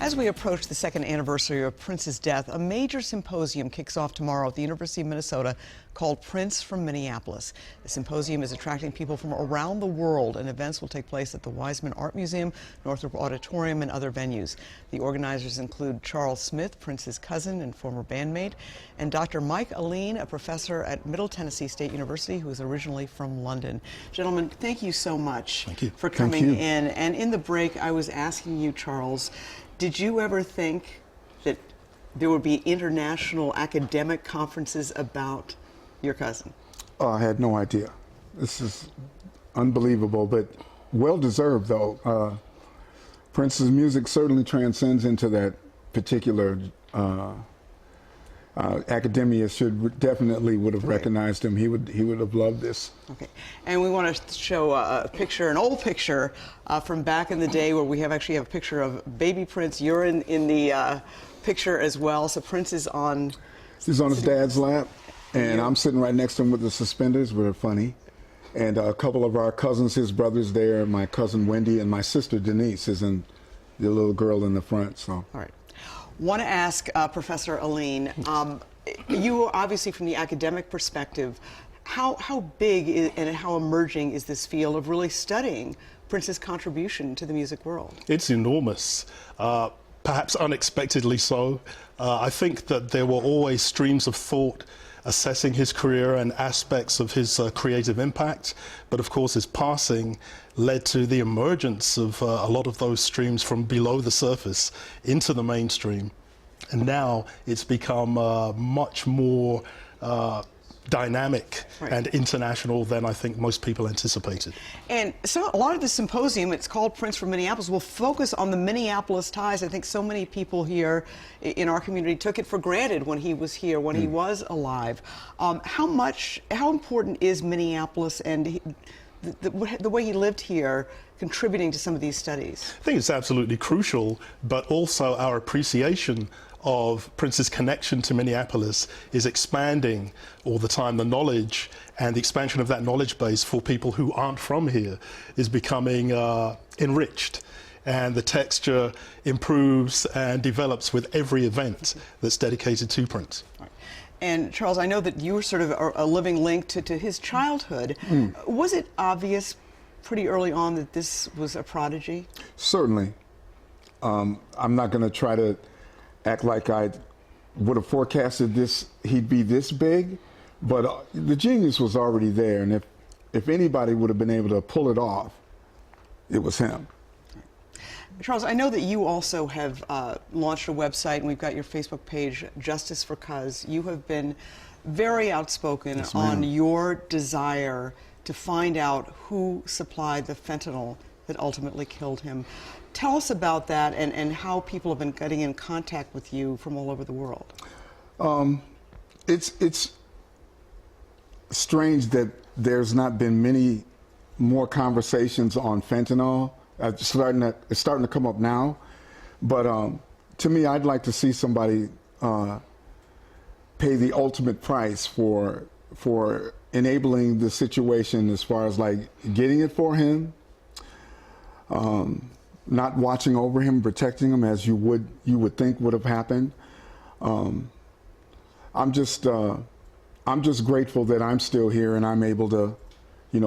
As we approach the second anniversary of Prince's death, a major symposium kicks off tomorrow at the University of Minnesota called Prince from Minneapolis. The symposium is attracting people from around the world, and events will take place at the Wiseman Art Museum, Northrop Auditorium, and other venues. The organizers include Charles Smith, Prince's cousin and former bandmate, and Dr. Mike Alleyne, a professor at Middle Tennessee State University who is originally from London. Gentlemen, thank you so much for coming in. And in the break, I was asking you, Charles, did you ever think that there would be international academic conferences about your cousin? Oh, I had no idea. This is unbelievable, but well-deserved, though. Prince's music certainly transcends into that particular academia. Definitely would have recognized him. He would have loved this. Okay, and we want to show a picture, an old picture from back in the day, where we actually have a picture of baby Prince. You're in the picture as well. So Prince is on. He's on his dad's lap, and I'm sitting right next to him with the suspenders, which are funny. And a couple of our cousins, his brothers there, my cousin Wendy and my sister Denise is in the little girl in the front. So. All right. Want to ask Professor Alleyne, you obviously from the academic perspective, how big and how emerging is this field of really studying Prince's contribution to the music world? It's enormous, perhaps unexpectedly so. I think that there were always streams of thought assessing his career and aspects of his creative impact, but of course his passing led to the emergence of a lot of those streams from below the surface into the mainstream. And now it's become much more dynamic and international than I think most people anticipated. And so a lot of the symposium, it's called Prince from Minneapolis, will focus on the Minneapolis ties. I think so many people here in our community took it for granted when he was here, when he was alive. How important is Minneapolis and the way he lived here contributing to some of these studies? I think it's absolutely crucial, but also our appreciation of Prince's connection to Minneapolis is expanding all the time. The knowledge and the expansion of that knowledge base for people who aren't from here is becoming enriched, and the texture improves and develops with every event that's dedicated to Prince. Right. And Charles, I know that you were sort of a living link to his childhood. Was it obvious pretty early on that this was a prodigy? Certainly. I'm not going to try to act like I would have forecasted this, he'd be this big, but the genius was already there, and if anybody would have been able to pull it off, it was him. Charles, I know that you also have launched a website, and we've got your Facebook page, Justice for Cuz. You have been very outspoken on your desire to find out who supplied the fentanyl that ultimately killed him. Tell us about that and how people have been getting in contact with you from all over the world. It's strange that there's not been many more conversations on fentanyl. It's starting to come up now, but to me, I'd like to see somebody pay the ultimate price for enabling the situation, as far as like getting it for him, not watching over him, protecting him as you would think would have happened. I'm just grateful that I'm still here and I'm able to,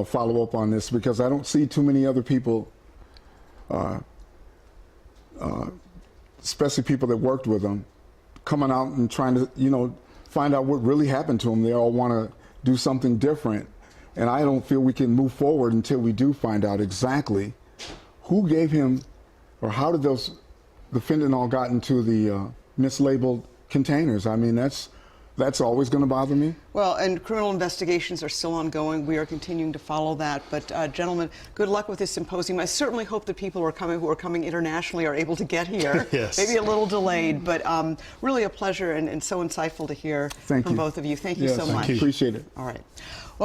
follow up on this, because I don't see too many other people, especially people that worked with him, coming out and trying to, find out what really happened to him. They all want to do something different, and I don't feel we can move forward until we do find out exactly who gave him, or how did the fentanyl got into the mislabeled containers. I mean, that's always going to bother me. Well, and criminal investigations are still ongoing. We are continuing to follow that. But gentlemen, good luck with this symposium. I certainly hope that people who are coming internationally are able to get here. Yes. Maybe a little delayed, but really a pleasure and so insightful to hear from both of you. Thank you so much. Appreciate it. All right.